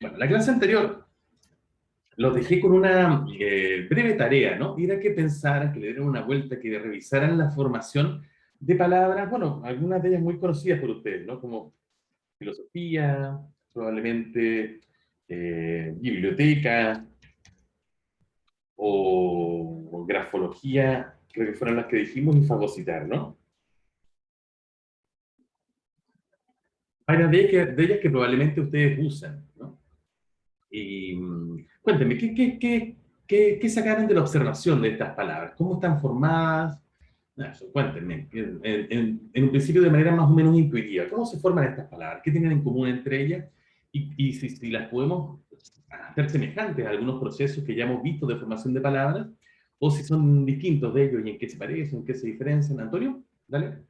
Bueno, la clase anterior los dejé con una breve tarea, ¿no? Y era que pensaran, que le dieran una vuelta, que revisaran la formación de palabras, bueno, algunas de ellas muy conocidas por ustedes, ¿no? Como filosofía, probablemente biblioteca o grafología, creo que fueron las que dijimos, y fagocitar, ¿no? Varias de ellas que probablemente ustedes usan, ¿no? Y cuéntenme, ¿qué sacaron de la observación de estas palabras? ¿Cómo están formadas? Eso, cuéntenme, en un principio de manera más o menos intuitiva, ¿cómo se forman estas palabras? ¿Qué tienen en común entre ellas? Y si las podemos hacer semejantes a algunos procesos que ya hemos visto de formación de palabras, o si son distintos de ellos y en qué se parecen, en qué se diferencian. Antonio, dale.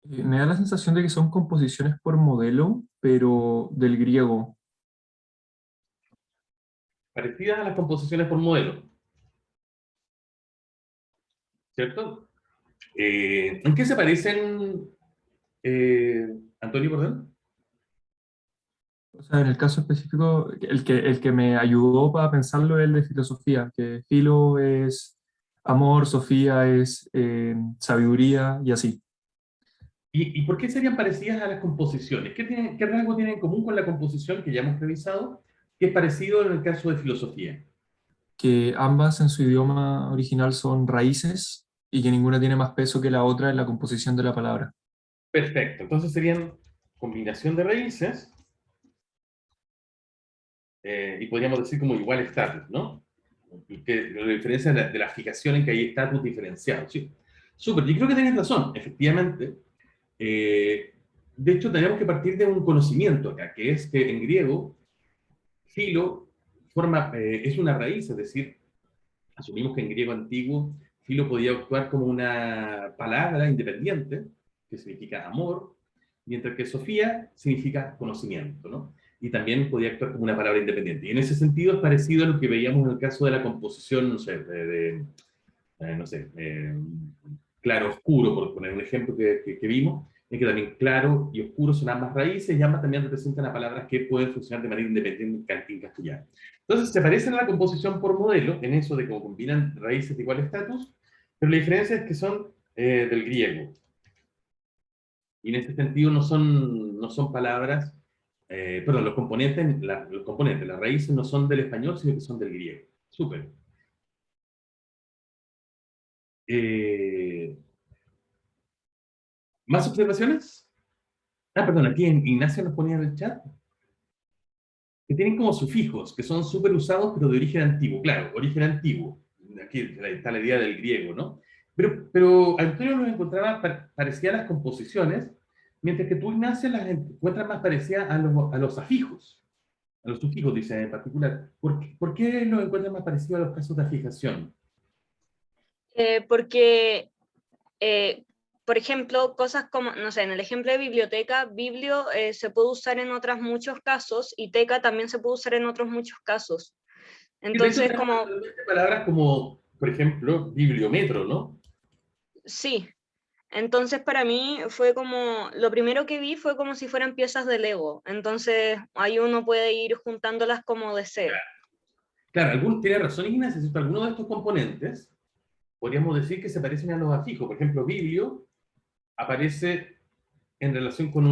Me da la sensación de que son composiciones por modelo, pero del griego. Parecidas a las composiciones por modelo, ¿cierto? ¿En qué se parecen, Antonio, perdón? O sea, en el caso específico, el que me ayudó para pensarlo es el de filosofía, que filo es amor, sofía es sabiduría y así. ¿Y por qué serían parecidas a las composiciones? ¿Qué rasgo tienen en común con la composición que ya hemos revisado, que es parecido en el caso de filosofía? Que ambas en su idioma original son raíces y que ninguna tiene más peso que la otra en la composición de la palabra. Perfecto, entonces serían combinación de raíces y podríamos decir como igual estatus, ¿no? Que la diferencia de la fijación en que hay estatus diferenciados, ¿sí? Súper, y creo que tienes razón, efectivamente. Eh, de hecho, tenemos que partir de un conocimiento acá, que es que en griego, filo es una raíz, es decir, asumimos que en griego antiguo filo podía actuar como una palabra independiente, que significa amor, mientras que Sofía significa conocimiento, ¿no? Y también podía actuar como una palabra independiente. Y en ese sentido es parecido a lo que veíamos en el caso de la composición, no sé, no sé, claro-oscuro, por poner un ejemplo que vimos, en que también claro y oscuro son ambas raíces y ambas también representan a palabras que pueden funcionar de manera independiente en castellano. Entonces, se parecen a la composición por modelo, en eso de cómo combinan raíces de igual estatus, pero la diferencia es que son del griego. Y en este sentido no son palabras, perdón, los componentes, las raíces no son del español, sino que son del griego. Súper. Eh, ¿Más observaciones? Ah, perdón, aquí Ignacia nos ponía en el chat que tienen como sufijos, que son súper usados, pero de origen antiguo. Claro, origen antiguo. Aquí está la idea del griego, ¿no? Pero Antonio los encontraba parecidas a las composiciones, mientras que tú, Ignacia, las encuentras más parecidas a los afijos, a los sufijos, dice en particular. ¿Por qué los encuentras más parecidos a los casos de afijación? Porque, eh, por ejemplo, cosas como, no sé, en el ejemplo de biblioteca, biblio se puede usar en otros muchos casos y teca también se puede usar en otros muchos casos. Y de hecho Entonces, tenemos como, actualmente palabras como, por ejemplo, bibliometro, ¿no? sí, entonces para mí fue como, lo primero que vi fue como si fueran piezas de Lego. Entonces ahí uno puede ir juntándolas como desee. Claro, tiene razón Ignacio, ¿cierto? Algunos de estos componentes podríamos decir que se parecen a los afijos. Por ejemplo, biblio aparece en relación con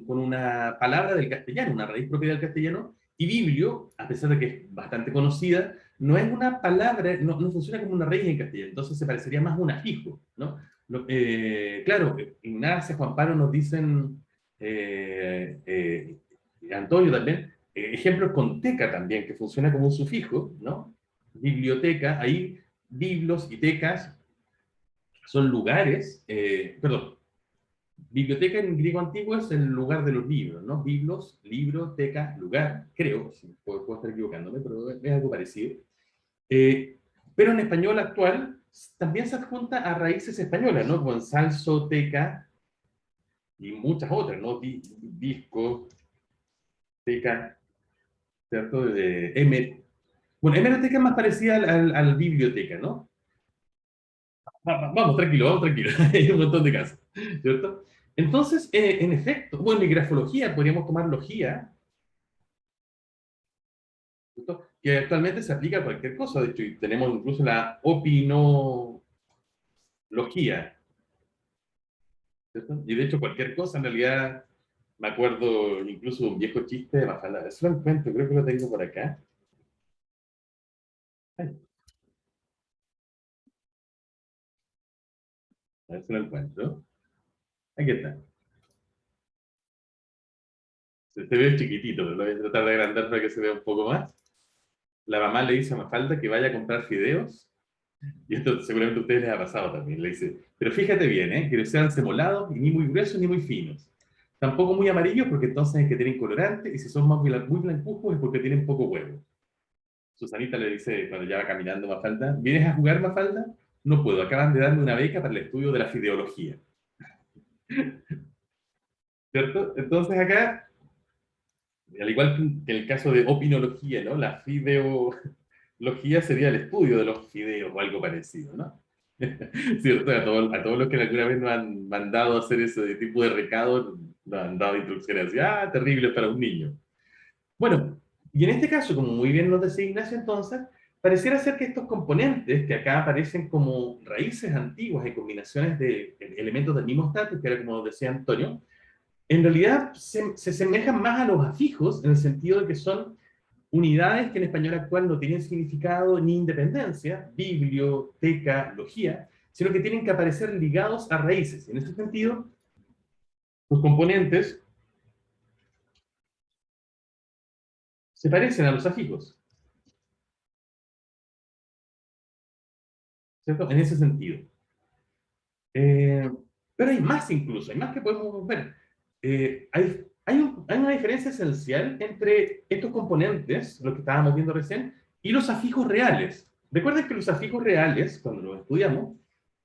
una palabra del castellano, una raíz propia del castellano, y biblio, a pesar de que es bastante conocida, no es una palabra, no funciona como una raíz en castellano, entonces se parecería más a un afijo, ¿no? Claro, Ignacia, Juan Pablo nos dicen, Antonio también, ejemplos con teca también, que funciona como un sufijo, ¿no? Biblioteca, ahí biblos y tecas son lugares, perdón, biblioteca en griego antiguo es el lugar de los libros, ¿no? Biblos, libro, teca, lugar, creo, puedo estar equivocándome, pero es algo parecido. Eh, pero en español actual también se adjunta a raíces españolas, ¿no? Como salso, teca y muchas otras, ¿no? Disco, teca, ¿cierto? Bueno, hemeroteca es más parecida al biblioteca, ¿no? Vamos, tranquilo. Hay un montón de casos, ¿cierto? Entonces, en efecto, bueno, y grafología, podríamos tomar logía, ¿cierto? Que actualmente se aplica a cualquier cosa. De hecho, y tenemos incluso la opinología, ¿cierto? Y de hecho, cualquier cosa, en realidad, me acuerdo incluso de un viejo chiste de Mafalda. Eso lo encuentro, creo que lo tengo por acá. Ay, a ver si lo encuentro. Aquí está. Se ve chiquitito, pero lo voy a tratar de agrandar para que se vea un poco más. La mamá le dice a Mafalda que vaya a comprar fideos, y esto seguramente a ustedes les ha pasado también. Le dice, pero fíjate bien, que no sean semolados, y ni muy gruesos ni muy finos. Tampoco muy amarillos, porque entonces es que tienen colorante, y si son más muy blancuzcos es porque tienen poco huevo. Susanita le dice, cuando ya va caminando Mafalda, ¿vienes a jugar, Mafalda? No puedo, acaban de darme una beca para el estudio de la fideología. ¿Cierto? Entonces acá, al igual que en el caso de opinología, ¿no? La fideología sería el estudio de los fideos o algo parecido, ¿no? ¿Cierto? A todos los que alguna vez nos han mandado a hacer ese tipo de recado, nos han dado instrucciones así, terrible para un niño. Bueno, y en este caso, como muy bien nos decía Ignacio entonces, pareciera ser que estos componentes que acá aparecen como raíces antiguas y combinaciones de elementos del mismo estatus, que era como decía Antonio, en realidad se asemejan más a los afijos en el sentido de que son unidades que en español actual no tienen significado ni independencia, biblioteca, logía, sino que tienen que aparecer ligados a raíces. En este sentido, los componentes se parecen a los afijos, ¿cierto? En ese sentido. Eh, pero hay más incluso, hay más que podemos ver. Hay una diferencia esencial entre estos componentes, lo que estábamos viendo recién, y los afijos reales. Recuerden que los afijos reales, cuando los estudiamos,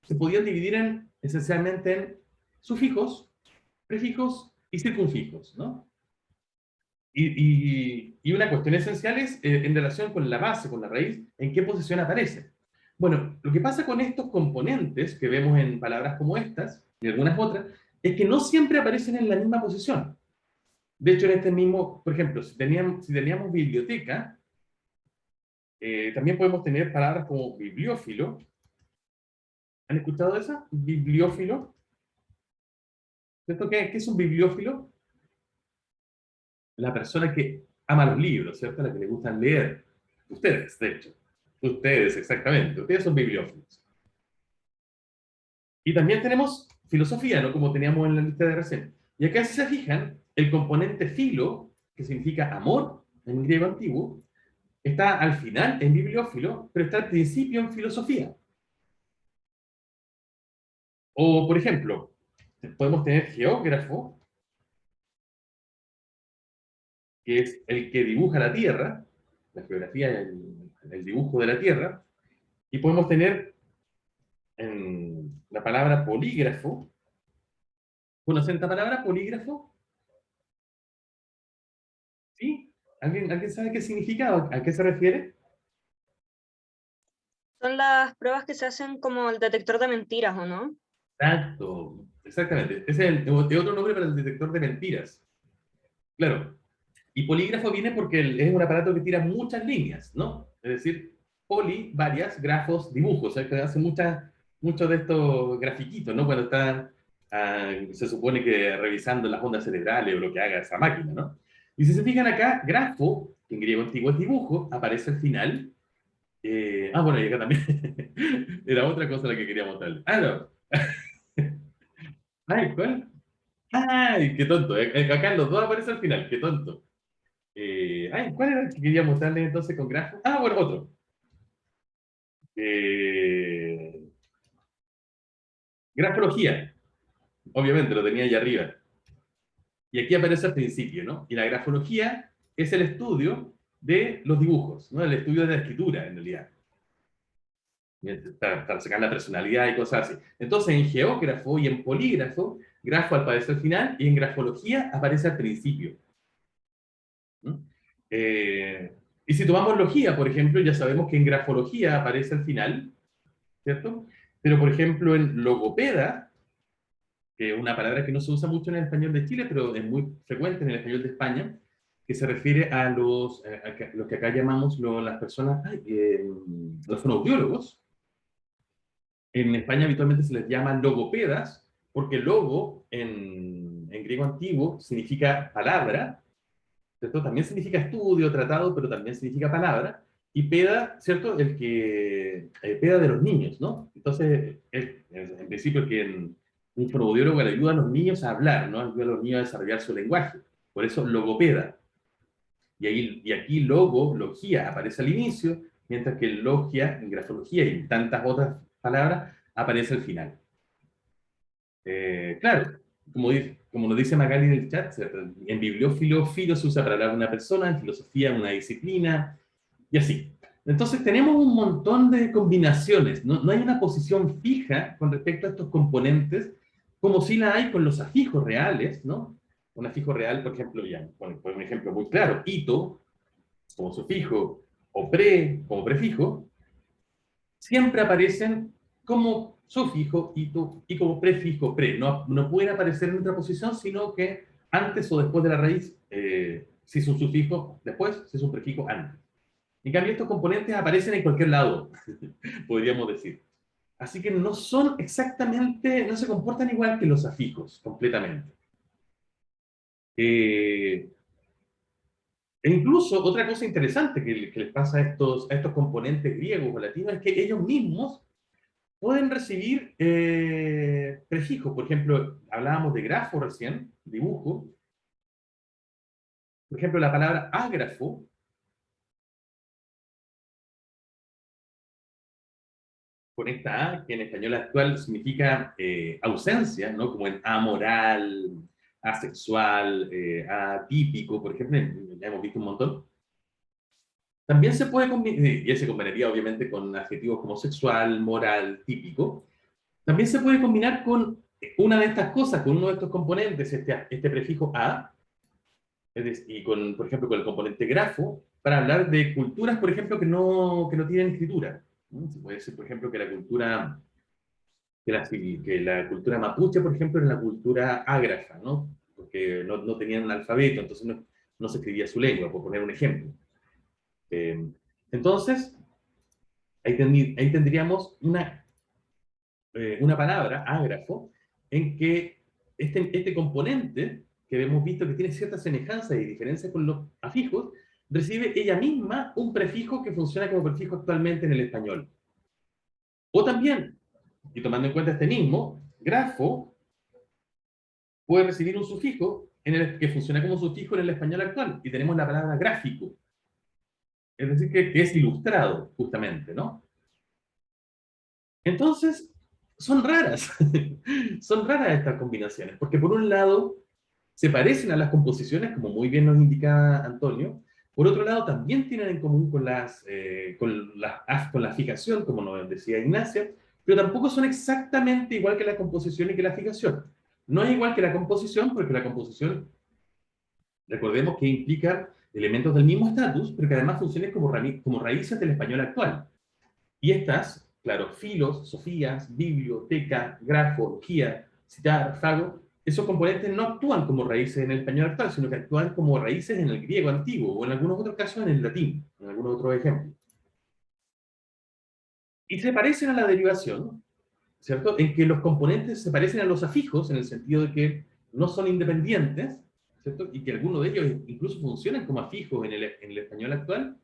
se podían dividir esencialmente en sufijos, prefijos y circunfijos, ¿no? Y una cuestión esencial es en relación con la base, con la raíz, en qué posición aparece. Bueno, lo que pasa con estos componentes que vemos en palabras como estas y algunas otras, es que no siempre aparecen en la misma posición. De hecho, en este mismo, por ejemplo, si teníamos biblioteca, también podemos tener palabras como bibliófilo. ¿Han escuchado de esa? Bibliófilo. ¿Cierto? ¿Qué es un bibliófilo? La persona que ama los libros, ¿cierto? La que le gustan leer. Ustedes, de hecho. Ustedes, exactamente. Ustedes son bibliófilos. Y también tenemos filosofía, ¿no? Como teníamos en la lista de recién. Y acá, si se fijan, el componente filo, que significa amor en griego antiguo, está al final en bibliófilo, pero está al principio en filosofía. O, por ejemplo, podemos tener geógrafo, que es el que dibuja la Tierra, la geografía, el dibujo de la Tierra, y podemos tener en la palabra polígrafo. ¿Conocen esta palabra, polígrafo? ¿Sí? ¿Alguien sabe qué significa? ¿A qué se refiere? Son las pruebas que se hacen como el detector de mentiras, ¿o no? Exacto, exactamente. Ese es el otro nombre para el detector de mentiras. Claro. Y polígrafo viene porque es un aparato que tira muchas líneas, ¿no? Es decir, poli, varias, grafos, dibujos. O sea, que hace muchos de estos grafiquitos, ¿no? Cuando está, se supone que revisando las ondas cerebrales o lo que haga esa máquina, ¿no? Y si se fijan acá, grafo, que en griego antiguo es dibujo, aparece al final. Bueno, y acá también era otra cosa la que quería mostrarles. No. Ay, ¿cuál? Ay, qué tonto. Acá los dos aparecen al final, qué tonto. ¿Cuál era el que quería mostrarles entonces con grafo? Bueno, otro. Eh, Grafología. Obviamente, lo tenía ahí arriba. Y aquí aparece al principio, ¿no? Y la grafología es el estudio de los dibujos, ¿no? El estudio de la escritura, en realidad. Para sacar la personalidad y cosas así. Entonces, en geógrafo y en polígrafo, grafo aparece al final y en grafología aparece al principio. ¿No? Y si tomamos logía, por ejemplo, ya sabemos que en grafología aparece al final, ¿cierto? Pero, por ejemplo, en logopeda, que es una palabra que no se usa mucho en el español de Chile, pero es muy frecuente en el español de España, que se refiere a los que acá llamamos las personas, los fonoaudiólogos. En España habitualmente se les llama logopedas, porque logo en griego antiguo significa palabra, ¿cierto? También significa estudio, tratado, pero también significa palabra. Y peda, ¿cierto? Peda de los niños, ¿no? Entonces, en principio, un fonoaudiólogo le ayuda a los niños a hablar, ¿no? Ayuda a los niños a desarrollar su lenguaje. Por eso, logopeda. Y aquí logía aparece al inicio, mientras que logia, en grafología y en tantas otras palabras, aparece al final. Claro, como nos dice Magali en el chat, en bibliófilo, filo se usa para hablar de una persona, en filosofía una disciplina, y así. Entonces tenemos un montón de combinaciones, no hay una posición fija con respecto a estos componentes, como si la hay con los afijos reales, ¿no? Un afijo real, por ejemplo, por un ejemplo muy claro, ito, como sufijo, o como prefijo, siempre aparecen como sufijo, ito, y como prefijo, pre. No pueden aparecer en otra posición, sino que antes o después de la raíz, si es un sufijo después, si es un prefijo antes. En cambio, estos componentes aparecen en cualquier lado, podríamos decir. Así que no son exactamente, no se comportan igual que los afijos, completamente. E incluso otra cosa interesante que les pasa a estos componentes griegos o latinos es que ellos mismos pueden recibir prefijos. Por ejemplo, hablábamos de grafo recién, dibujo. Por ejemplo, la palabra ágrafo con esta A, que en español actual significa ausencia, ¿no? Como en amoral, asexual, atípico, por ejemplo, ya hemos visto un montón. También se puede combinar, y se combinaría obviamente con adjetivos como sexual, moral, típico. También se puede combinar con una de estas cosas, con uno de estos componentes, este prefijo a, y con, por ejemplo, con el componente grafo, para hablar de culturas, por ejemplo, que no tienen escritura. ¿No? Se puede decir, por ejemplo, que la cultura mapuche, por ejemplo, era una cultura ágrafa, ¿no? Porque no tenían un alfabeto, entonces no se escribía su lengua, por poner un ejemplo. Entonces, ahí tendríamos una palabra, ágrafo, en que este componente, que hemos visto que tiene ciertas semejanzas y diferencias con los afijos, recibe ella misma un prefijo que funciona como prefijo actualmente en el español. O también, y tomando en cuenta este mismo, grafo puede recibir un sufijo que funciona como sufijo en el español actual, y tenemos la palabra gráfico, es decir, que es ilustrado, justamente, ¿no? Entonces, son raras, son raras estas combinaciones, porque por un lado se parecen a las composiciones, como muy bien nos indica Antonio, por otro lado también tienen en común con la fijación, como nos decía Ignacia, pero tampoco son exactamente igual que la composición y que la fijación. No es igual que la composición, porque la composición, recordemos que implica elementos del mismo estatus, pero que además funcionan como raíces del español actual. Y estas, claro, filos, sofías, biblioteca, grafo, guía, citar, fago, esos componentes no actúan como raíces en el español actual, sino que actúan como raíces en el griego antiguo, o en algunos otros casos en el latín, en algunos otros ejemplos. Y se parecen a la derivación, ¿cierto? En que los componentes se parecen a los afijos, en el sentido de que no son independientes, ¿cierto? Y que algunos de ellos incluso funcionan como afijos en el español actual,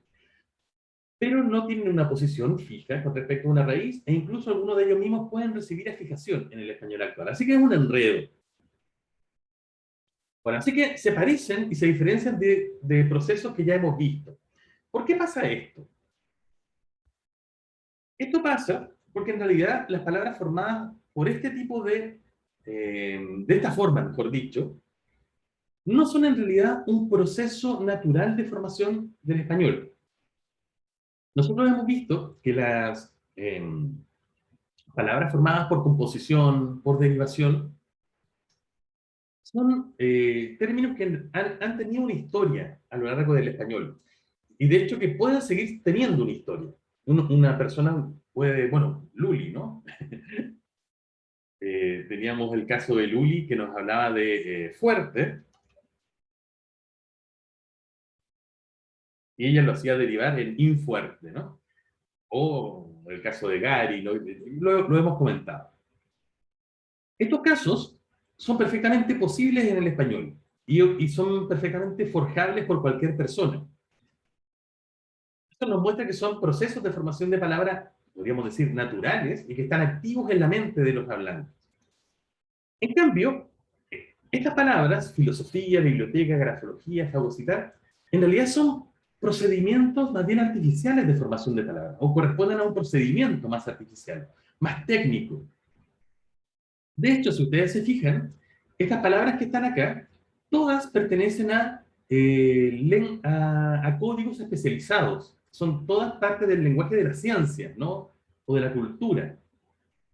pero no tienen una posición fija con respecto a una raíz, e incluso algunos de ellos mismos pueden recibir afijación en el español actual. Así que es un enredo. Bueno, así que se parecen y se diferencian de procesos que ya hemos visto. ¿Por qué pasa esto? Esto pasa porque en realidad las palabras formadas por este tipo de esta forma, mejor dicho, no son en realidad un proceso natural de formación del español. Nosotros hemos visto que las palabras formadas por composición, por derivación, son términos que han tenido una historia a lo largo del español. Y de hecho que pueden seguir teniendo una historia. Una persona puede, bueno, Luli, ¿no? Teníamos el caso de Luli que nos hablaba de fuerte, y ella lo hacía derivar en in fuerte, ¿no? O el caso de Gary, ¿no? Lo hemos comentado. Estos casos son perfectamente posibles en el español y son perfectamente forjables por cualquier persona. Esto nos muestra que son procesos de formación de palabras, podríamos decir, naturales y que están activos en la mente de los hablantes. En cambio, estas palabras, filosofía, biblioteca, grafología, fagocitar, en realidad son procedimientos más bien artificiales de formación de palabras, o corresponden a un procedimiento más artificial, más técnico. De hecho, si ustedes se fijan, estas palabras que están acá, todas pertenecen a códigos especializados. Son todas parte del lenguaje de la ciencia, ¿no? O de la cultura.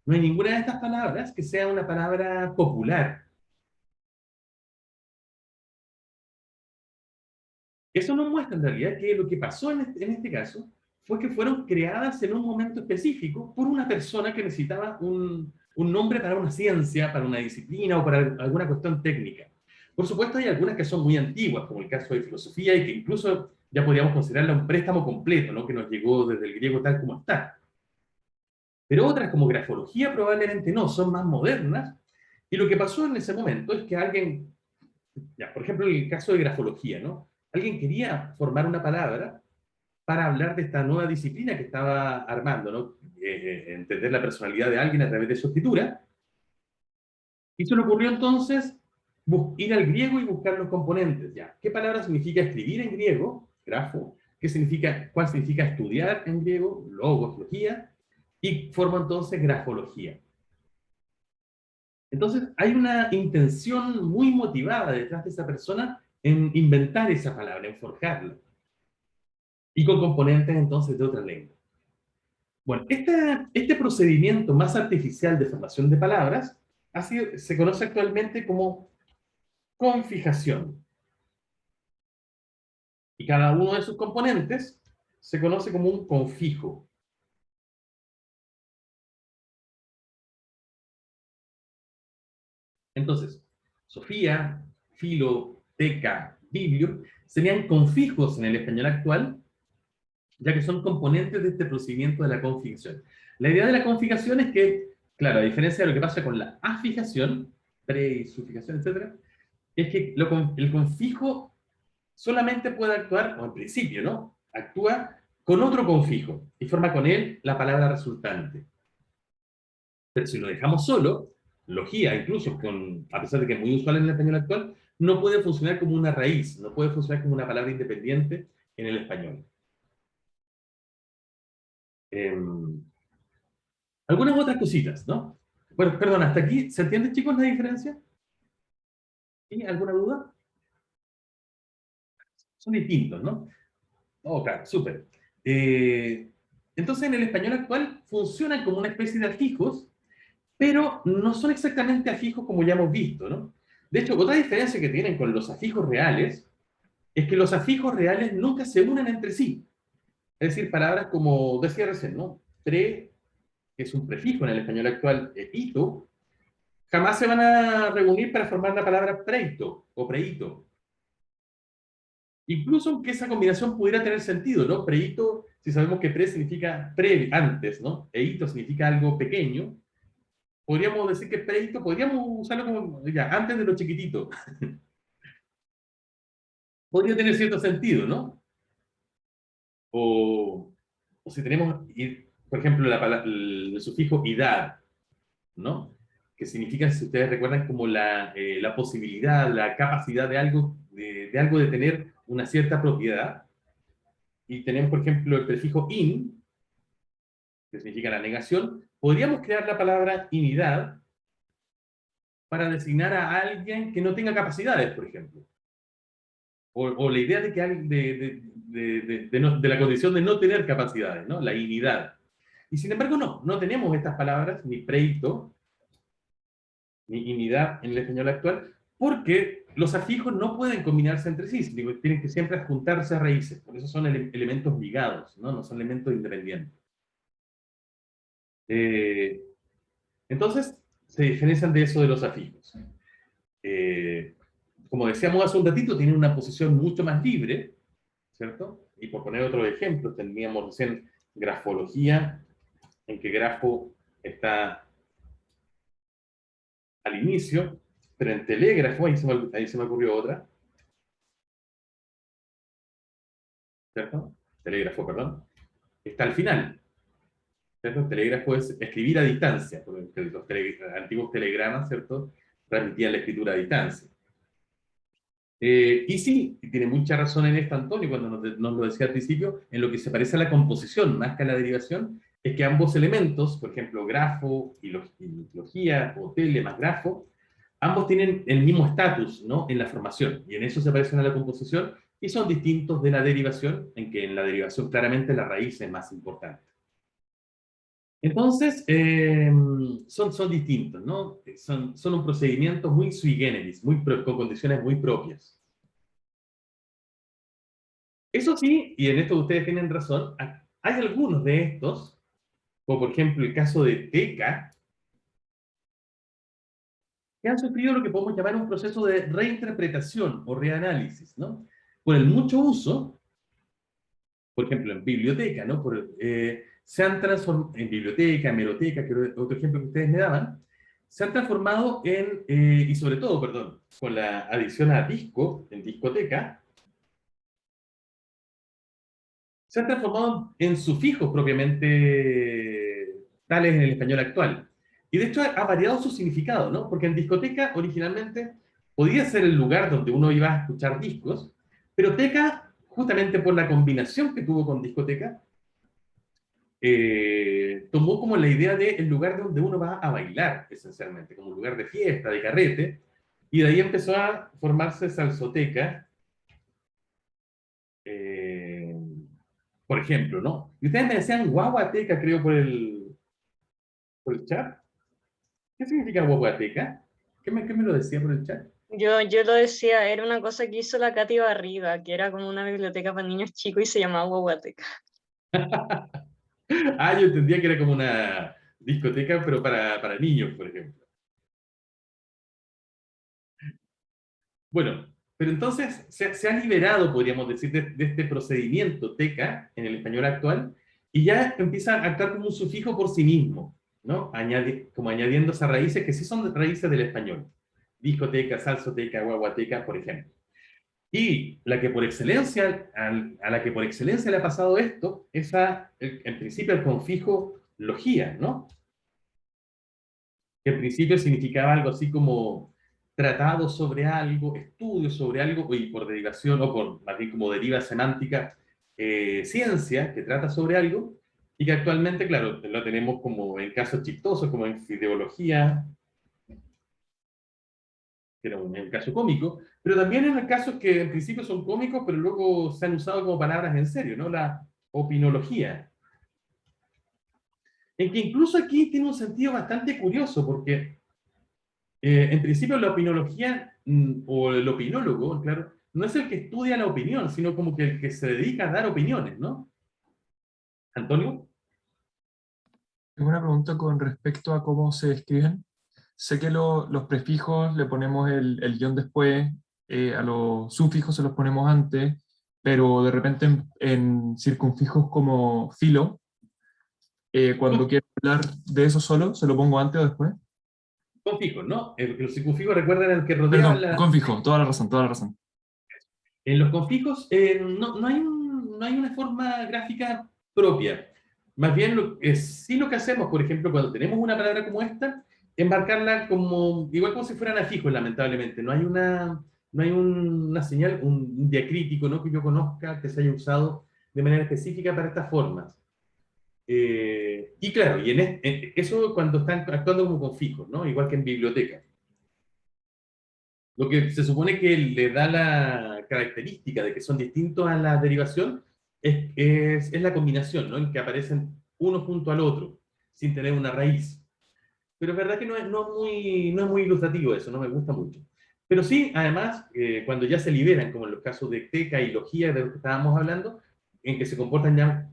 No hay ninguna de estas palabras que sea una palabra popular. Eso nos muestra en realidad que lo que pasó en este caso fue que fueron creadas en un momento específico por una persona que necesitaba un nombre para una ciencia, para una disciplina o para alguna cuestión técnica. Por supuesto, hay algunas que son muy antiguas, como el caso de filosofía, y que incluso ya podríamos considerarla un préstamo completo, ¿no? Que nos llegó desde el griego tal como está. Pero otras, como grafología, probablemente no, son más modernas. Y lo que pasó en ese momento es que alguien, ya, por ejemplo, en el caso de grafología, ¿no? Alguien quería formar una palabra para hablar de esta nueva disciplina que estaba armando, ¿no? Entender la personalidad de alguien a través de su escritura. Y se le ocurrió entonces ir al griego y buscar los componentes. Ya, ¿qué palabra significa escribir en griego? Grafo. ¿Cuál significa estudiar en griego? Logos, logía. Y forma entonces grafología. Entonces, hay una intención muy motivada detrás de esa persona en inventar esa palabra, en forjarla. Y con componentes entonces de otra lengua. Bueno, este procedimiento más artificial de formación de palabras se conoce actualmente como confijación. Y cada uno de sus componentes se conoce como un confijo. Entonces, Sofía, Filo, Teca, Biblio serían confijos en el español actual, ya que son componentes de este procedimiento de la confijación. La idea de la confijación es que, claro, a diferencia de lo que pasa con la afijación, pre y sufijación, etc., es que el confijo solamente puede actuar, o en principio, ¿no? Actúa con otro confijo y forma con él la palabra resultante. Pero si lo dejamos solo, logía, incluso a pesar de que es muy usual en el español actual, no puede funcionar como una raíz, no puede funcionar como una palabra independiente en el español. Algunas otras cositas, ¿no? Bueno, perdón, hasta aquí, ¿se entiende, chicos, la diferencia? ¿Sí? ¿Alguna duda? Son distintos, ¿no? Oh, claro, súper. Entonces, en el español actual funcionan como una especie de afijos, pero no son exactamente afijos como ya hemos visto, ¿no? De hecho, otra diferencia que tienen con los afijos reales es que los afijos reales nunca se unen entre sí. Es decir, palabras como decía recién, ¿no? Pre, que es un prefijo en el español actual, ito, jamás se van a reunir para formar la palabra preito o preito. Incluso aunque esa combinación pudiera tener sentido, ¿no? Preito, si sabemos que pre significa pre, antes, ¿no? E ito significa algo pequeño. Podríamos decir que preito, podríamos usarlo como, ya, antes de lo chiquitito. Podría tener cierto sentido, ¿no? O si tenemos, por ejemplo, el sufijo idad, ¿no? Que significa, si ustedes recuerdan, como la posibilidad, la capacidad de algo, de algo de tener una cierta propiedad. Y tenemos, por ejemplo, el prefijo in, que significa la negación. Podríamos crear la palabra inidad para designar a alguien que no tenga capacidades, por ejemplo. O la idea de que de la condición de no tener capacidades, ¿no? La inidad. Y sin embargo, no tenemos estas palabras, ni preito, ni inidad en el español actual, porque los afijos no pueden combinarse entre sí, tienen que siempre adjuntarse a raíces, por eso son elementos ligados, no son elementos independientes. Eh, entonces, se diferencian de eso de los afijos. Como decíamos hace un ratito, tienen una posición mucho más libre, ¿cierto? Y por poner otro ejemplo, tendríamos recién grafología, en que grafo está al inicio, pero en telégrafo, ahí se me ocurrió otra, ¿cierto? Telégrafo, perdón, está al final, ¿cierto? Telégrafo es escribir a distancia, porque los antiguos telegramas, ¿cierto? Transmitían la escritura a distancia. Y sí, tiene mucha razón en esto, Antonio, cuando nos lo decía al principio, en lo que se parece a la composición más que a la derivación, es que ambos elementos, por ejemplo, grafo y logía o tele más grafo, ambos tienen el mismo estatus, ¿no? En la formación, y en eso se parecen a la composición, y son distintos de la derivación, en que en la derivación claramente la raíz es más importante. Entonces, son distintos, ¿no? Son un procedimiento muy sui generis, con condiciones muy propias. Eso sí, y en esto ustedes tienen razón, hay algunos de estos, como por ejemplo el caso de Teca, que han sufrido lo que podemos llamar un proceso de reinterpretación o reanálisis, ¿no? Por el mucho uso, por ejemplo, en biblioteca, ¿no? Se han transformado, en biblioteca, hemeroteca, que era otro ejemplo que ustedes me daban, se han transformado y sobre todo, perdón, con la adición a disco, en discoteca, se han transformado en sufijos propiamente tales en el español actual. Y de hecho ha variado su significado, ¿no? Porque en discoteca originalmente podía ser el lugar donde uno iba a escuchar discos, pero teca, justamente por la combinación que tuvo con discoteca, tomó como la idea de el lugar donde uno va a bailar, esencialmente, como un lugar de fiesta, de carrete, y de ahí empezó a formarse salsoteca, eh, por ejemplo, ¿no? Y ustedes me decían guaguateca, creo, por el chat. ¿Qué significa guaguateca? ¿Qué me lo decía por el chat? Yo lo decía, era una cosa que hizo la Katy Barriga, que era como una biblioteca para niños chicos y se llamaba Guaguateca. Ah, yo entendía que era como una discoteca, pero para niños, por ejemplo. Bueno, pero entonces se ha liberado, podríamos decir, de este procedimiento teca en el español actual y ya empieza a actuar como un sufijo por sí mismo, ¿no? Como añadiendo esas raíces que sí son raíces del español. Discoteca, salsoteca, guaguateca, por ejemplo. Y la que por excelencia, a la que por excelencia le ha pasado esto, es en principio el confijo logía, ¿no? Que en principio significaba algo así como tratado sobre algo, estudio sobre algo, y por derivación, o por más bien como deriva semántica, ciencia que trata sobre algo, y que actualmente, claro, lo tenemos como en casos chistosos, como en fideología, que era un caso cómico, pero también en casos que en principio son cómicos, pero luego se han usado como palabras en serio, ¿no? La opinología. En que incluso aquí tiene un sentido bastante curioso, porque en principio la opinología, o el opinólogo, claro, no es el que estudia la opinión, sino como que el que se dedica a dar opiniones, ¿no? Antonio. Tengo una pregunta con respecto a cómo se escriben. Sé que los prefijos le ponemos el guión después, a los sufijos se los ponemos antes, pero de repente en circunfijos como filo, cuando quiero hablar de eso solo, ¿se lo pongo antes o después? Confijos, ¿no? Los circunfijos recuerdan el que rodea Perdón, la... confijo, toda la razón, toda la razón. En los confijos no hay no hay una forma gráfica propia. Más bien, sí lo que hacemos, por ejemplo, cuando tenemos una palabra como esta, embarcarla como, igual como si fueran afijos, lamentablemente. No hay una señal, un diacrítico, ¿no? Que yo conozca que se haya usado de manera específica para estas formas. Y claro, eso cuando están actuando como confijos, ¿no? Igual que en biblioteca. Lo que se supone que le da la característica de que son distintos a la derivación es la combinación, ¿no? En que aparecen uno junto al otro, sin tener una raíz. Pero es verdad que no es muy ilustrativo eso, no me gusta mucho. Pero sí, además, cuando ya se liberan, como en los casos de teca y logía de los que estábamos hablando, en que se comportan ya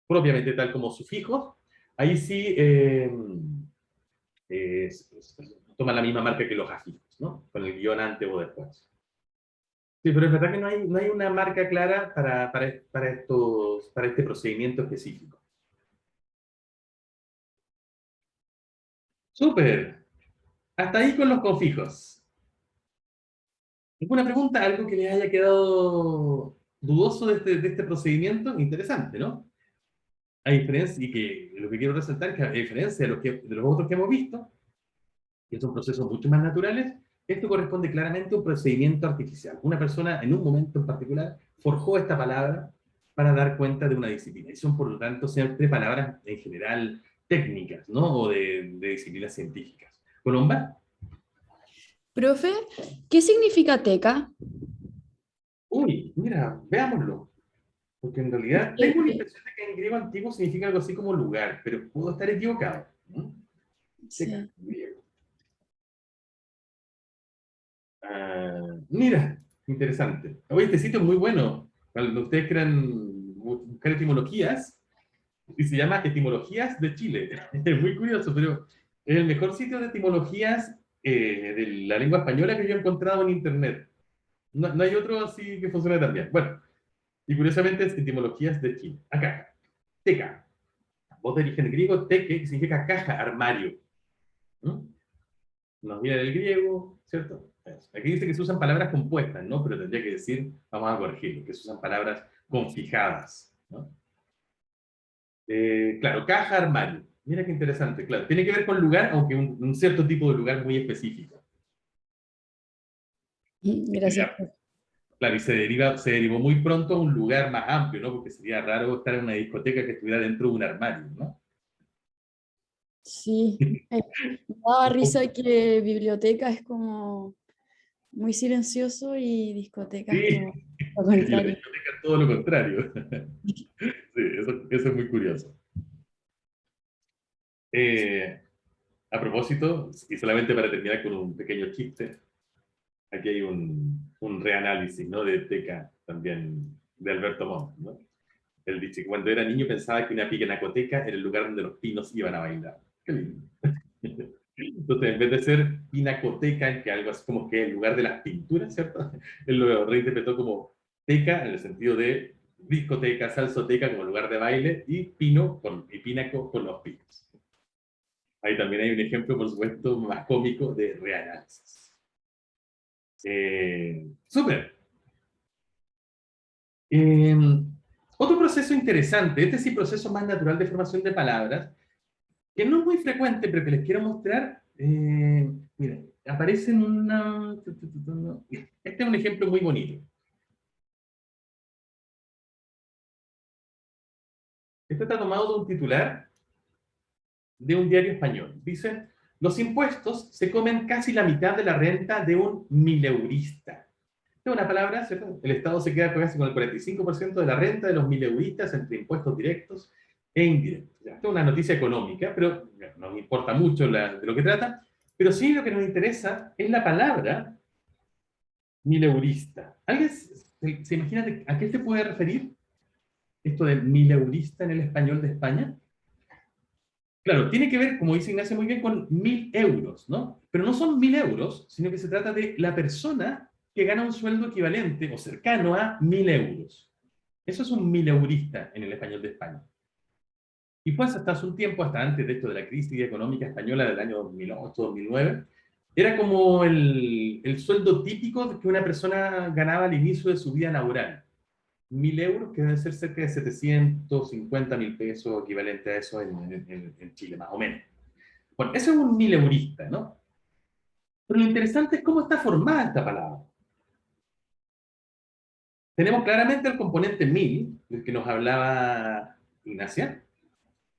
propiamente tal como sufijos, ahí sí toma la misma marca que los afijos, ¿no? Con el guión antes o después. Sí, pero es verdad que no hay una marca clara para este procedimiento específico. Súper. Hasta ahí con los confijos. ¿Alguna pregunta? ¿Algo que les haya quedado dudoso de este procedimiento? Interesante, ¿no? A diferencia, y que lo que quiero resaltar es que a diferencia de los otros que hemos visto, que son procesos mucho más naturales, esto corresponde claramente a un procedimiento artificial. Una persona en un momento en particular forjó esta palabra para dar cuenta de una disciplina. Y son, por lo tanto, siempre palabras en general técnicas, ¿no? O de disciplinas científicas. ¿Colomba? Profe, ¿qué significa teca? Uy, mira, veámoslo. Porque en realidad tengo la impresión de que en griego antiguo significa algo así como lugar, pero puedo estar equivocado. ¿No? Teca, Sí. griego. Mira, interesante. Oye, este sitio es muy bueno. Para ustedes quieran buscar etimologías, y se llama Etimologías de Chile. Es muy curioso, pero es el mejor sitio de etimologías de la lengua española que yo he encontrado en Internet. No hay otro así que funcione tan bien. Bueno, y curiosamente es Etimologías de Chile. Acá, teca. Voz de origen griego, teque, que significa caja, armario. ¿Mm? Nos viene del griego, ¿cierto? Aquí dice que se usan palabras compuestas, ¿no? Pero tendría que decir, vamos a corregirlo, que se usan palabras confijadas, ¿no? Claro, caja, armario. Mira qué interesante, claro. Tiene que ver con lugar, aunque un cierto tipo de lugar muy específico. Gracias, profe. Claro, y se derivó muy pronto a un lugar más amplio, ¿no? Porque sería raro estar en una discoteca que estuviera dentro de un armario, ¿no? Sí. Me daba risa que biblioteca es como muy silencioso y discoteca es Sí, como lo y la contrario. discoteca es todo lo contrario. Sí, eso es muy curioso. Eh, a propósito, y solamente para terminar con un pequeño chiste, aquí hay un reanálisis, ¿no? De Teca, también de Alberto Montt, ¿no? Él dice que cuando era niño pensaba que una pinacoteca era el lugar donde los pinos iban a bailar. Qué lindo. Entonces, en vez de ser pinacoteca, que algo así como que el lugar de las pinturas, ¿cierto? Él lo reinterpretó como teca en el sentido de discoteca, salsoteca como lugar de baile y y pinaco con los pinos. Ahí también hay un ejemplo, por supuesto, más cómico de reanálisis. Súper. Eh, Otro proceso interesante, este sí proceso más natural de formación de palabras, que no es muy frecuente, pero que les quiero mostrar. Miren, aparece en una... Este es un ejemplo muy bonito. Este está tomado de un titular de un diario español. Dice, los impuestos se comen casi la mitad de la renta de un mileurista. Es una palabra, ¿cierto? El Estado se queda casi con el 45% de la renta de los mileuristas entre impuestos directos e indirectos. Ya, esta es una noticia económica, pero no nos importa mucho de lo que trata, pero sí lo que nos interesa es la palabra mileurista. ¿Alguien se imagina a qué se puede referir esto de mileurista en el español de España? Claro, tiene que ver, como dice Ignacio muy bien, con 1.000 euros, ¿no? Pero no son 1.000 euros, sino que se trata de la persona que gana un sueldo equivalente o cercano a 1.000 euros. Eso es un mileurista en el español de España. Y pues hasta hace un tiempo, hasta antes de esto de la crisis económica española del año 2008, 2009, era como el sueldo típico que una persona ganaba al inicio de su vida laboral. 1.000 euros, que deben ser cerca de 750.000 pesos, equivalente a eso en Chile, más o menos. Bueno, eso es un mileurista, ¿no? Pero lo interesante es cómo está formada esta palabra. Tenemos claramente el componente 1.000, del que nos hablaba Ignacia,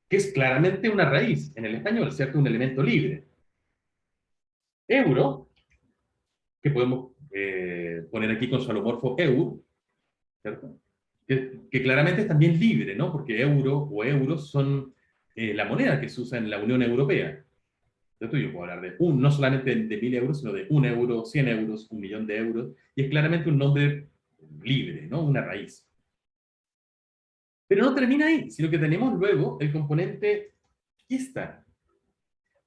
que es claramente una raíz en el español, ¿cierto? Un elemento libre. Euro, que podemos poner aquí con su alomorfo eur, ¿cierto? Que claramente es también libre, ¿no? Porque euro o euros son la moneda que se usa en la Unión Europea. ¿Cierto? Yo puedo hablar no solamente de 1.000 euros, sino de 1 euro, 100 euros, 1.000.000 de euros, y es claramente un nombre libre, ¿no? Una raíz. Pero no termina ahí, sino que tenemos luego el componente ista.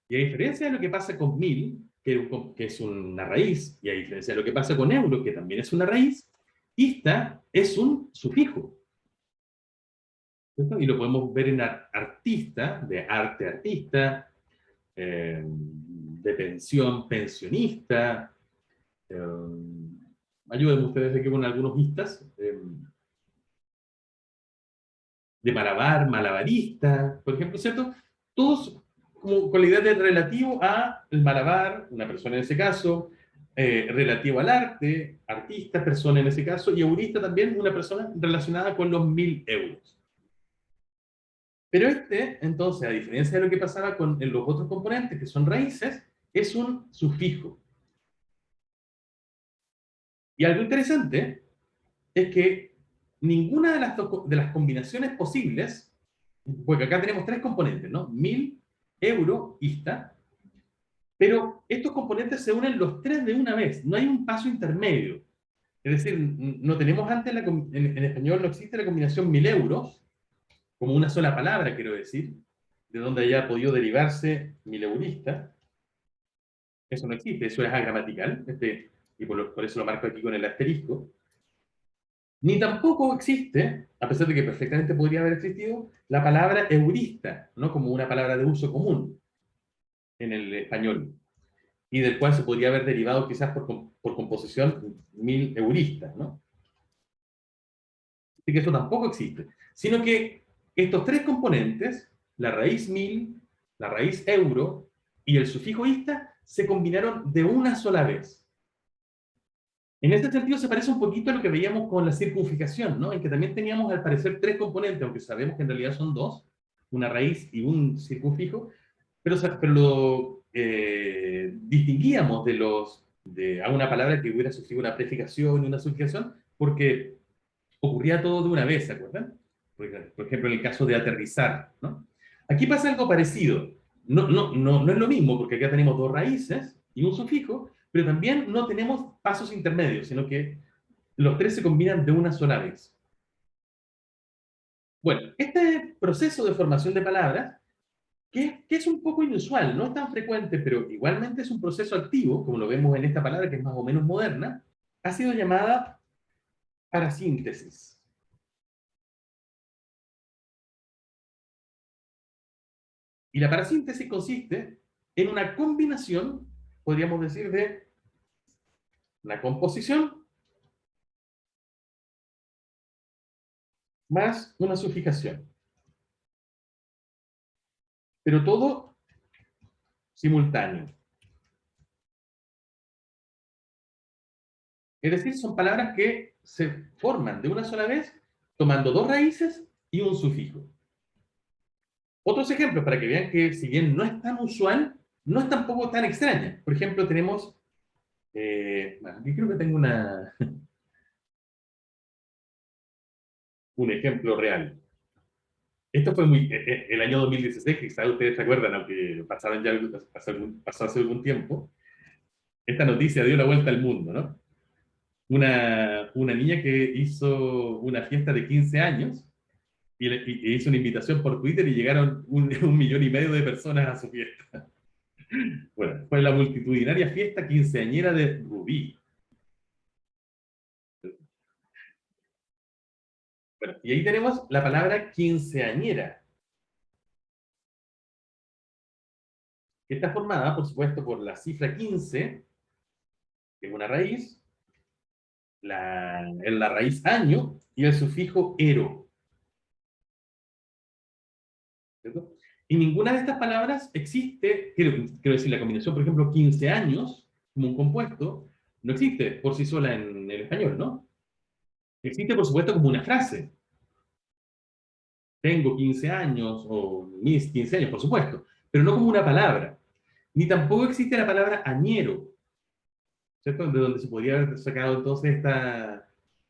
Y a diferencia de lo que pasa con 1.000, que es una raíz, y a diferencia de lo que pasa con euro, que también es una raíz, ista es un sufijo. ¿Cierto? Y lo podemos ver en artista, de arte artista, de pensión pensionista. Ayuden ustedes aquí con algunos istas. De malabar, malabarista, por ejemplo, ¿cierto? Todos como con la idea de relativo a el malabar, una persona en ese caso, relativo al arte, artista, persona en ese caso, y eurista también, una persona relacionada con los 1000 euros. Pero entonces, a diferencia de lo que pasaba con los otros componentes, que son raíces, es un sufijo. Y algo interesante es que ninguna de las combinaciones posibles, porque acá tenemos tres componentes, ¿no? 1000, euro, ista, pero estos componentes se unen los tres de una vez, no hay un paso intermedio. Es decir, no tenemos antes, en español no existe la combinación 1000 euros, como una sola palabra, quiero decir, de donde haya podido derivarse 1000 eurista. Eso no existe, eso es agramatical, y por eso lo marco aquí con el asterisco. Ni tampoco existe, a pesar de que perfectamente podría haber existido, la palabra eurista, ¿no? Como una palabra de uso común en el español, y del cual se podría haber derivado quizás por composición 1000 euristas, ¿no? Así que eso tampoco existe, sino que estos tres componentes, la raíz 1000, la raíz euro y el sufijo ista, se combinaron de una sola vez. En este sentido se parece un poquito a lo que veíamos con la circunfijación, ¿no? En que también teníamos al parecer tres componentes, aunque sabemos que en realidad son dos, una raíz y un circunfijo, pero lo distinguíamos a una palabra que hubiera sufrido una prefijación y una sufijación, porque ocurría todo de una vez, ¿se acuerdan? Por ejemplo, en el caso de aterrizar, ¿no? Aquí pasa algo parecido. No es lo mismo, porque acá tenemos dos raíces y un sufijo, pero también no tenemos pasos intermedios, sino que los tres se combinan de una sola vez. Bueno, este proceso de formación de palabras, que es un poco inusual, no es tan frecuente, pero igualmente es un proceso activo, como lo vemos en esta palabra que es más o menos moderna, ha sido llamada parasíntesis. Y la parasíntesis consiste en una combinación, podríamos decir, de una composición más una sufijación. Pero todo simultáneo. Es decir, son palabras que se forman de una sola vez, tomando dos raíces y un sufijo. Otros ejemplos para que vean que, si bien no es tan usual, no es tampoco tan extraña. Por ejemplo, tenemos, aquí creo que tengo un ejemplo real. Esto fue el año 2016, que quizás ustedes se acuerdan, aunque pasaron ya pasó hace algún tiempo. Esta noticia dio la vuelta al mundo, ¿no? Una niña que hizo una fiesta de 15 años y hizo una invitación por Twitter y llegaron 1,5 millones de personas a su fiesta. Bueno, fue la multitudinaria fiesta quinceañera de Rubí. Bueno, y ahí tenemos la palabra quinceañera, que está formada, por supuesto, por la cifra 15, que es una raíz, la raíz año y el sufijo ero. ¿Cierto? Y ninguna de estas palabras existe, quiero decir, la combinación, por ejemplo, 15 años, como un compuesto, no existe por sí sola en el español, ¿no? Existe, por supuesto, como una frase. Tengo 15 años, o mis 15 años, por supuesto, pero no como una palabra. Ni tampoco existe la palabra añero, ¿cierto? De donde se podría haber sacado entonces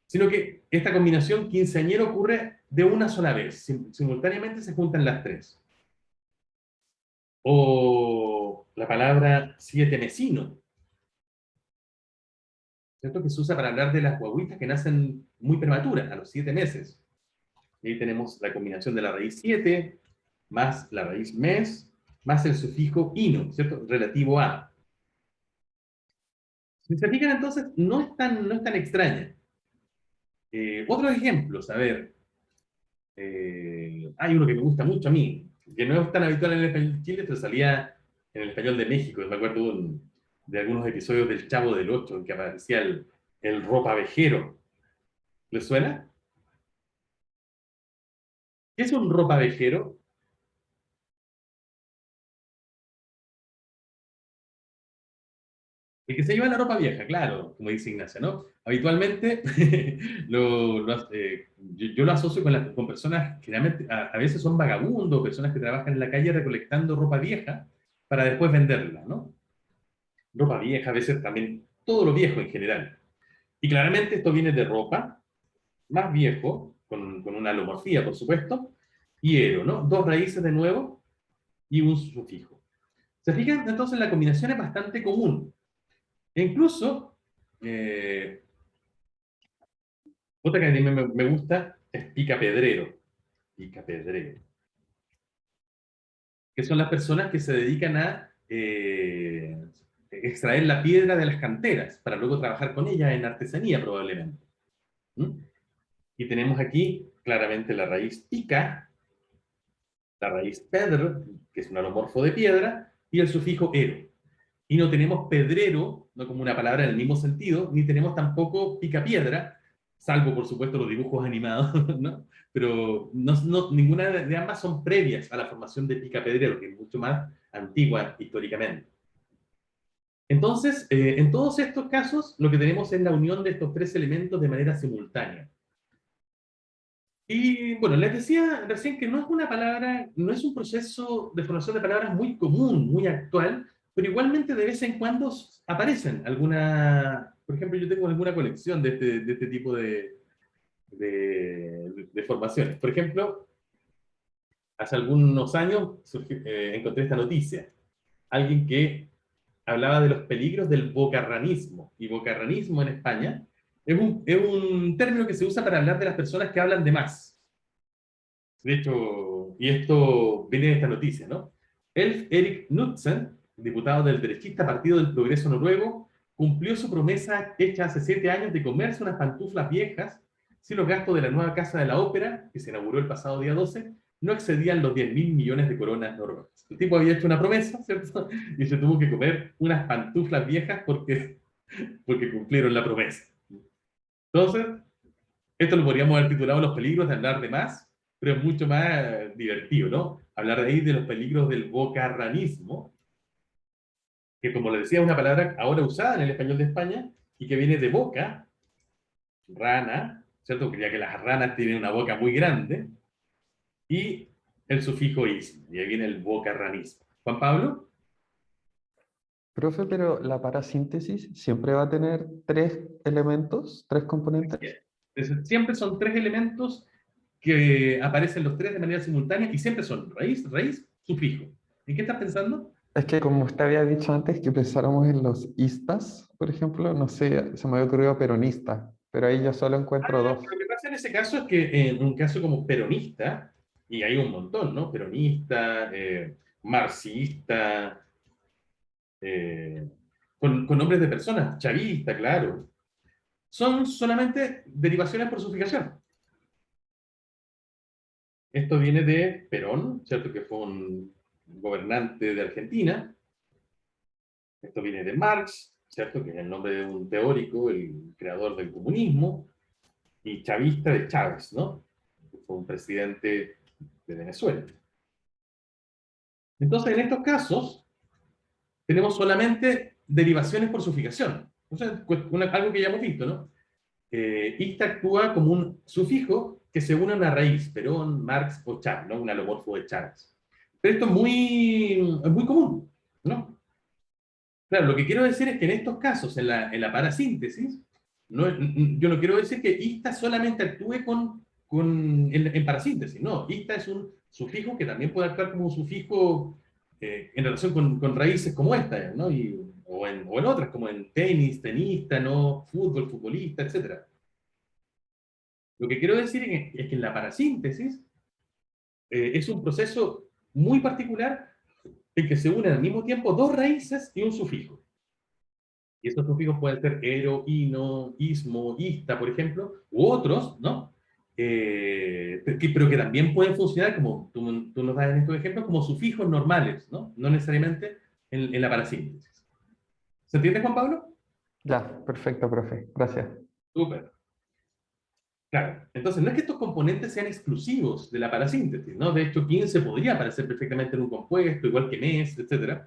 sino que esta combinación quinceañero ocurre de una sola vez, simultáneamente se juntan las tres. O la palabra siete mesino, ¿cierto? Que se usa para hablar de las guaguitas que nacen muy prematuras, a los 7 meses. Y ahí tenemos la combinación de la raíz 7, más la raíz mes, más el sufijo ino, ¿cierto? Relativo a. Si se fijan, entonces, no es tan extraña. Otros ejemplos, a ver, hay uno que me gusta mucho a mí, que no es tan habitual en el español de Chile, pero salía en el español de México. Me acuerdo de algunos episodios del Chavo del Ocho, en que aparecía el ropavejero. ¿Les suena? ¿Qué es un ropavejero? El que se lleva la ropa vieja, claro, como dice Ignacia, ¿no? Habitualmente yo lo asocio con personas que generalmente a veces son vagabundos, personas que trabajan en la calle recolectando ropa vieja para después venderla, ¿no? Ropa vieja, a veces también todo lo viejo en general. Y claramente esto viene de ropa, más viejo, con una alomorfía, por supuesto, y ero, ¿no? Dos raíces de nuevo y un sufijo. ¿Se fijan? Entonces la combinación es bastante común. E incluso, otra que a mí me gusta es picapedrero. Picapedrero. Que son las personas que se dedican a extraer la piedra de las canteras para luego trabajar con ella en artesanía, probablemente. ¿Mm? Y tenemos aquí claramente la raíz pica, la raíz pedro, que es un alomorfo de piedra, y el sufijo ero. Y no tenemos pedrero, no como una palabra en el mismo sentido, ni tenemos tampoco picapiedra, salvo por supuesto los dibujos animados, ¿no? Pero ninguna de ambas son previas a la formación de picapedrero, que es mucho más antigua históricamente. Entonces, en todos estos casos, lo que tenemos es la unión de estos tres elementos de manera simultánea. Y bueno, les decía recién que no es una palabra, no es un proceso de formación de palabras muy común, muy actual, pero igualmente de vez en cuando aparecen alguna, por ejemplo, yo tengo alguna colección de este tipo de formaciones. Por ejemplo, hace algunos años encontré esta noticia, alguien que hablaba de los peligros del bocarranismo, y bocarranismo en España es un término que se usa para hablar de las personas que hablan de más. De hecho, y esto viene de esta noticia, ¿no? Elf Erik Knudsen, diputado del derechista Partido del Progreso Noruego, cumplió su promesa hecha hace 7 años de comerse unas pantuflas viejas si los gastos de la nueva Casa de la Ópera, que se inauguró el pasado día 12, no excedían los 10.000 millones de coronas noruegas. El tipo había hecho una promesa, ¿cierto? Y se tuvo que comer unas pantuflas viejas porque cumplieron la promesa. Entonces, esto lo podríamos haber titulado Los peligros de hablar de más, pero es mucho más divertido, ¿no? Hablar de ahí de los peligros del bocarranismo, que como le decía, es una palabra ahora usada en el español de España y que viene de boca, rana, ¿cierto? Ya que las ranas tienen una boca muy grande, y el sufijo ismo, y ahí viene el bocarranismo. Juan Pablo, Profe, pero la parasíntesis siempre va a tener tres elementos, tres componentes. siempre son tres elementos que aparecen los tres de manera simultánea y siempre son raíz, raíz, sufijo. ¿En qué estás pensando? Es que como usted había dicho antes que pensáramos en los istas, por ejemplo, no sé, se me había ocurrido peronista, pero ahí yo solo encuentro dos. Lo que pasa en ese caso es que en un caso como peronista, y hay un montón, ¿no? Peronista, marxista, eh, con nombres de personas, chavista, claro, son solamente derivaciones por sufijación. Esto viene de Perón, ¿cierto? Que fue un gobernante de Argentina. Esto viene de Marx, ¿cierto? Que es el nombre de un teórico, el creador del comunismo, y chavista de Chávez, ¿no? Que fue un presidente de Venezuela. Entonces, en estos casos, tenemos solamente derivaciones por sufijación. O sea, algo que ya hemos visto, ¿no? Ista actúa como un sufijo que se une a una raíz, Perón, Marx o Chávez, ¿no? Un alomorfo de Chávez. Pero esto es muy común, ¿no? Claro, lo que quiero decir es que en estos casos, en la parasíntesis, yo no quiero decir que ista solamente actúe en parasíntesis, no. Ista es un sufijo que también puede actuar como un sufijo en relación con raíces como esta, ¿no? O en otras, como en tenis, tenista, ¿no? Fútbol, futbolista, etc. Lo que quiero decir es que en la parasíntesis es un proceso muy particular en que se unen al mismo tiempo dos raíces y un sufijo. Y esos sufijos pueden ser ero, ino, ismo, ista, por ejemplo, u otros, ¿no? Pero que también pueden funcionar, como tú nos das en estos ejemplos, como sufijos normales, ¿no? No necesariamente en la parasíntesis. ¿Se entiende, Juan Pablo? Ya, perfecto, profe. Gracias. Súper. Claro. Entonces, no es que estos componentes sean exclusivos de la parasíntesis, ¿no? De hecho, 15 podría aparecer perfectamente en un compuesto, igual que mes, etc.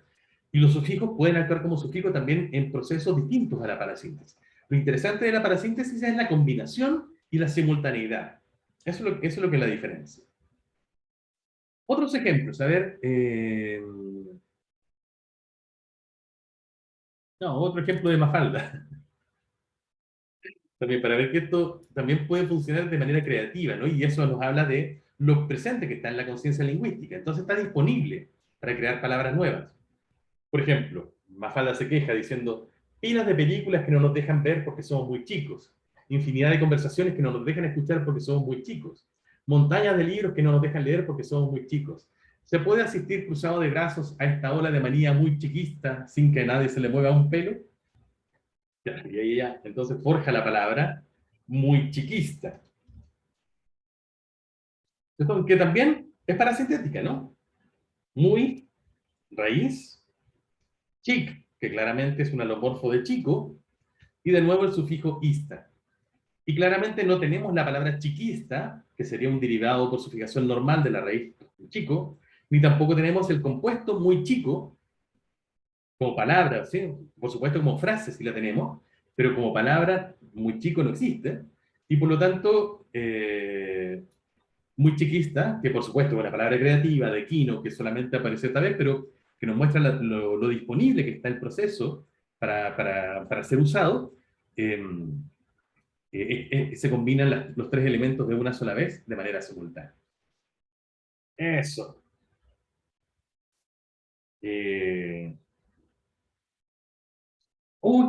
Y los sufijos pueden actuar como sufijos también en procesos distintos a la parasíntesis. Lo interesante de la parasíntesis es la combinación y la simultaneidad. Eso es lo que es la diferencia. Otros ejemplos, a ver. No, otro ejemplo de Mafalda. También para ver que esto también puede funcionar de manera creativa, ¿no? Y eso nos habla de lo presente que está en la conciencia lingüística. Entonces está disponible para crear palabras nuevas. Por ejemplo, Mafalda se queja diciendo, pilas de películas que no nos dejan ver porque somos muy chicos, infinidad de conversaciones que no nos dejan escuchar porque somos muy chicos, montañas de libros que no nos dejan leer porque somos muy chicos. ¿Se puede asistir cruzado de brazos a esta ola de manía muy chiquista sin que a nadie se le mueva un pelo? Ya, y ahí ya, entonces forja la palabra muy chiquista. Entonces, que también es parasintética, ¿no? Muy, raíz, chic, que claramente es un alomorfo de chico, y de nuevo el sufijo ista. Y claramente no tenemos la palabra chiquista, que sería un derivado por sufijación normal de la raíz chico, ni tampoco tenemos el compuesto muy chico, como palabra, ¿sí? Por supuesto como frase sí la tenemos, pero como palabra muy chico no existe, y por lo tanto muy chiquista, que por supuesto es una palabra creativa de Quino, que solamente apareció esta vez, pero que nos muestra lo disponible que está el proceso para ser usado, se combinan los tres elementos de una sola vez de manera simultánea. Eso. Eh,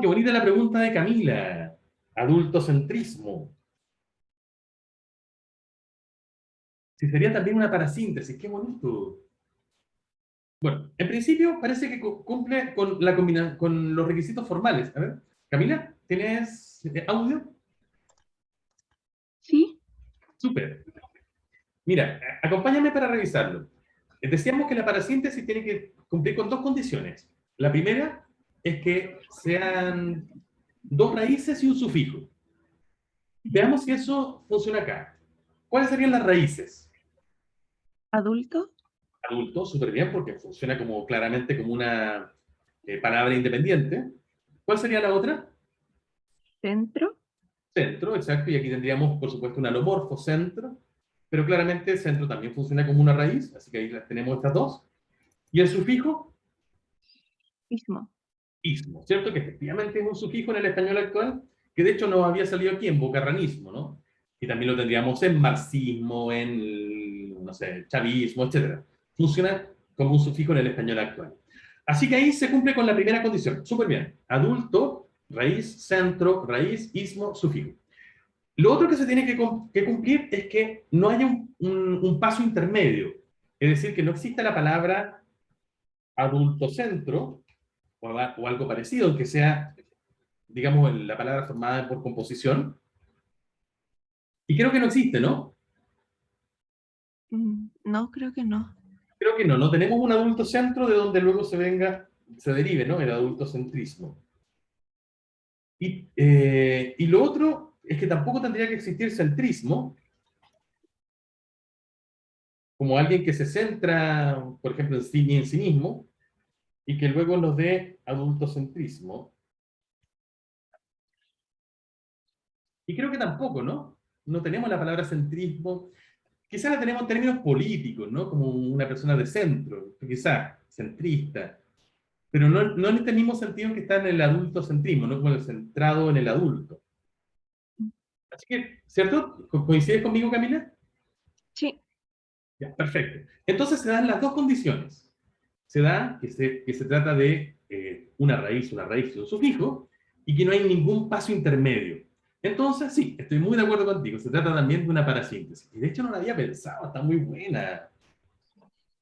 qué bonita la pregunta de Camila. Adultocentrismo. Si sería también una parasíntesis, qué bonito. Bueno, en principio parece que cumple con, con los requisitos formales. A ver, Camila, ¿tienes audio? Sí, Súper. Mira, acompáñame para revisarlo. Decíamos que la parasíntesis tiene que cumplir con dos condiciones. La primera es que sean dos raíces y un sufijo. Veamos si eso funciona acá. ¿Cuáles serían las raíces? adulto, Adulto, súper bien, porque funciona como claramente como una palabra independiente. ¿Cuál sería la otra? centro, Centro, exacto, y aquí tendríamos, por supuesto, un alomorfo centro, pero claramente centro también funciona como una raíz, así que ahí las tenemos estas dos. Y el sufijo, ismo. ismo, ¿cierto? Que efectivamente es un sufijo en el español actual, que de hecho no había salido aquí en bocarranismo, ¿no? Y también lo tendríamos en marxismo, en, no sé, chavismo, etc. Funciona como un sufijo en el español actual. Así que ahí se cumple con la primera condición. Súper bien. Adulto, raíz, centro, raíz, ismo, sufijo. Lo otro que se tiene que cumplir es que no haya un paso intermedio. Es decir, que no exista la palabra adultocentro o algo parecido, que sea, digamos, la palabra formada por composición. Y creo que no existe, ¿no? No, creo que no. Creo que no. No tenemos un adultocentro de donde luego se derive, ¿no? El adultocentrismo. Y lo otro es que tampoco tendría que existir centrismo, como alguien que se centra, por ejemplo, en sí y en sí mismo, y que luego nos dé adultocentrismo. Y creo que tampoco, ¿no? No tenemos la palabra centrismo. Quizás la tenemos en términos políticos, ¿no? Como una persona de centro, quizás, centrista. Pero no en este mismo sentido que está en el adultocentrismo, no como el centrado en el adulto. Así que, ¿cierto? ¿Coincides conmigo, Camila? Sí, Ya, perfecto. Entonces se dan las dos condiciones. Se da que se trata de una raíz y un sufijo, y que no hay ningún paso intermedio. Entonces, sí, estoy muy de acuerdo contigo. Se trata también de una parasíntesis. Y de hecho no la había pensado, está muy buena.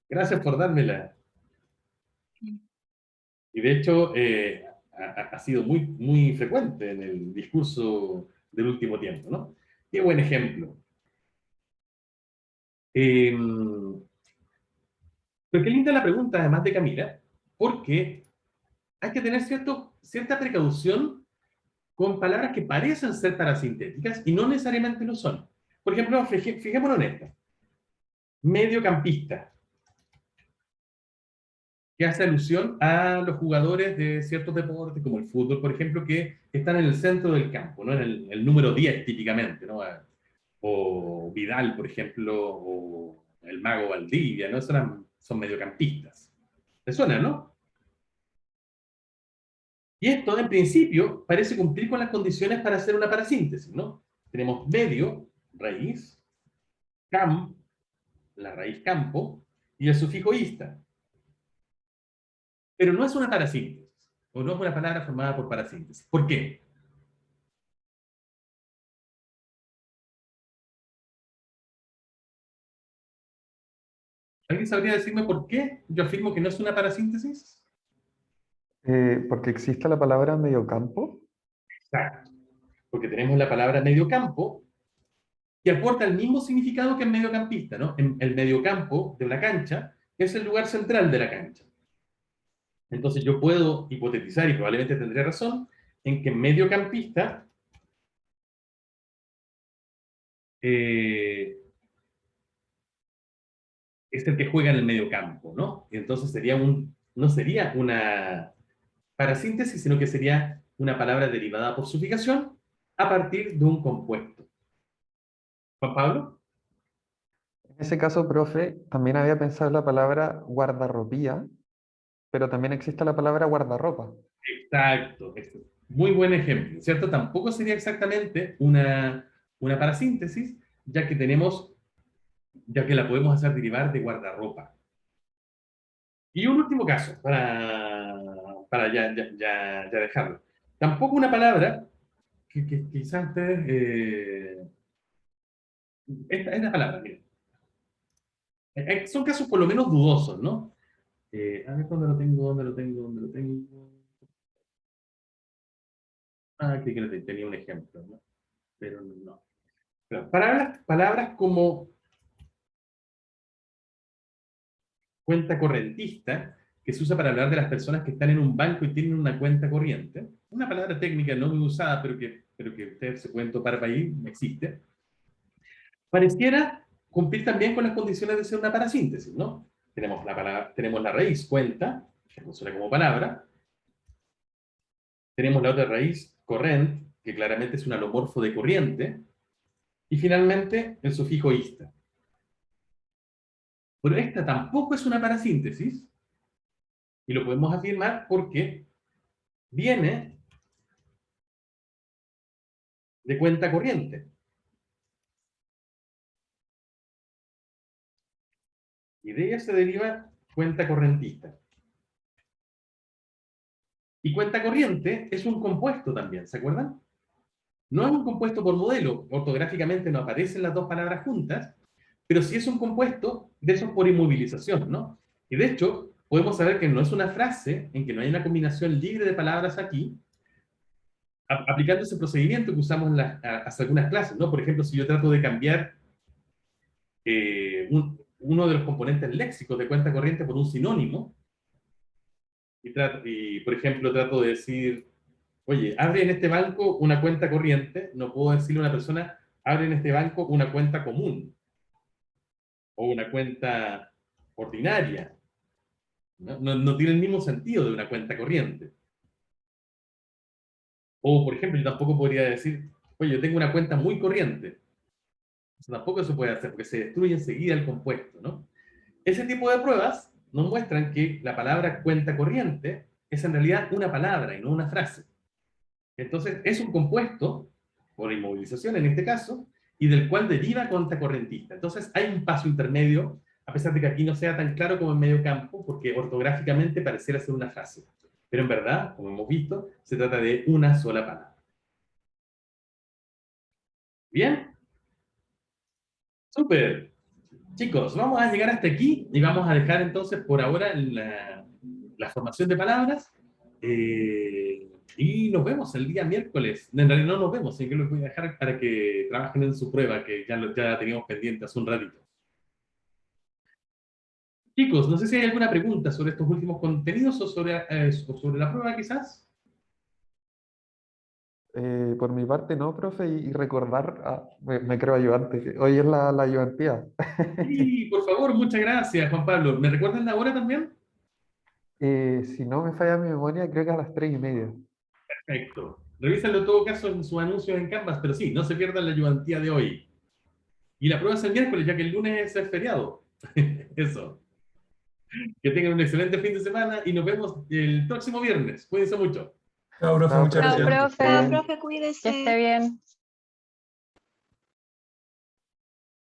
Gracias por dármela. Y de hecho, ha sido muy, muy frecuente en el discurso del último tiempo, ¿no? Qué buen ejemplo. Pero qué linda la pregunta, además de Camila, porque hay que tener cierta precaución con palabras que parecen ser parasintéticas y no necesariamente lo son. Por ejemplo, fijémonos en esta. Mediocampista, que hace alusión a los jugadores de ciertos deportes, como el fútbol, por ejemplo, que están en el centro del campo, ¿no? En el número 10 típicamente, ¿no? O Vidal, por ejemplo, o el Mago Valdivia, ¿no? Son mediocampistas. ¿Te suena, no? Y esto, en principio, parece cumplir con las condiciones para hacer una parasíntesis, ¿no? Tenemos medio, raíz, cam, la raíz campo, y el sufijo ista. Pero no es una parasíntesis, o no es una palabra formada por parasíntesis. ¿Por qué? ¿Alguien sabría decirme por qué yo afirmo que no es una parasíntesis? Porque existe la palabra mediocampo. Exacto. Porque tenemos la palabra mediocampo, que aporta el mismo significado que el mediocampista, ¿no? El mediocampo de una cancha es el lugar central de la cancha. Entonces yo puedo hipotetizar, y probablemente tendré razón, en que mediocampista es el que juega en el mediocampo, ¿no? Y entonces no sería una parasíntesis, sino que sería una palabra derivada por sufijación a partir de un compuesto. ¿Juan Pablo? En ese caso, profe, también había pensado en la palabra guardarropía, pero también existe la palabra guardarropa. Exacto. Muy buen ejemplo, ¿cierto? Tampoco sería exactamente una parasíntesis, ya que la podemos hacer derivar de guardarropa. Y un último caso, para ya dejarlo. Tampoco una palabra que quizás ustedes... esta palabra, miren. Son casos por lo menos dudosos, ¿no? A ver, ¿dónde lo tengo? ¿Dónde lo tengo? ¿Dónde lo tengo? Ah, creí que tenía un ejemplo, ¿no? Pero no. Pero palabras como cuenta correntista, que se usa para hablar de las personas que están en un banco y tienen una cuenta corriente. Una palabra técnica no muy usada, pero que ustedes se pueden topar para ahí, existe. Pareciera cumplir también con las condiciones de ser una parasíntesis, ¿no? Tenemos la raíz cuenta, que funciona como palabra. Tenemos la otra raíz, corrent, que claramente es un alomorfo de corriente. Y finalmente, el sufijo ista. Pero esta tampoco es una parasíntesis, y lo podemos afirmar porque viene de cuenta corriente. Y de ella se deriva cuenta correntista. Y cuenta corriente es un compuesto también, ¿se acuerdan? No es un compuesto por modelo, ortográficamente no aparecen las dos palabras juntas, pero sí es un compuesto de esos por inmovilización, ¿no? Y de hecho, podemos saber que no es una frase en que no hay una combinación libre de palabras aquí, aplicando ese procedimiento que usamos hace algunas clases, ¿no? Por ejemplo, si yo trato de cambiar uno de los componentes léxicos de cuenta corriente por un sinónimo, y por ejemplo trato de decir, oye, abre en este banco una cuenta corriente, no puedo decirle a una persona, abre en este banco una cuenta común, o una cuenta ordinaria. No tiene el mismo sentido de una cuenta corriente. O, por ejemplo, yo tampoco podría decir, oye, yo tengo una cuenta muy corriente. Eso tampoco se puede hacer, porque se destruye enseguida el compuesto, ¿no? Ese tipo de pruebas nos muestran que la palabra cuenta corriente es en realidad una palabra y no una frase. Entonces, es un compuesto, por inmovilización en este caso, y del cual deriva cuenta correntista. Entonces, hay un paso intermedio, a pesar de que aquí no sea tan claro como en medio campo, porque ortográficamente pareciera ser una frase. Pero en verdad, como hemos visto, se trata de una sola palabra. ¿Bien? ¡Súper! Chicos, vamos a llegar hasta aquí y vamos a dejar entonces por ahora la formación de palabras. Y nos vemos el día miércoles. En realidad no nos vemos, así que los voy a dejar para que trabajen en su prueba, que ya la teníamos pendiente hace un ratito. Chicos, no sé si hay alguna pregunta sobre estos últimos contenidos o sobre la prueba quizás. Por mi parte no, profe, y recordar, me creo ayudante, que hoy es la ayudantía. Sí, por favor, muchas gracias, Juan Pablo. ¿Me recuerdan la hora también? Si no me falla mi memoria, creo que a las 3:30. Perfecto. Revísenlo en todo caso en sus anuncios en Canvas, pero sí, no se pierdan la ayudantía de hoy. Y la prueba es el miércoles, ya que el lunes es feriado. Eso. Que tengan un excelente fin de semana y nos vemos el próximo viernes. Cuídense mucho. Chao, profe, Chao, muchas profe. gracias. Chao, profe. Bien. Profe, cuídese. Que esté bien.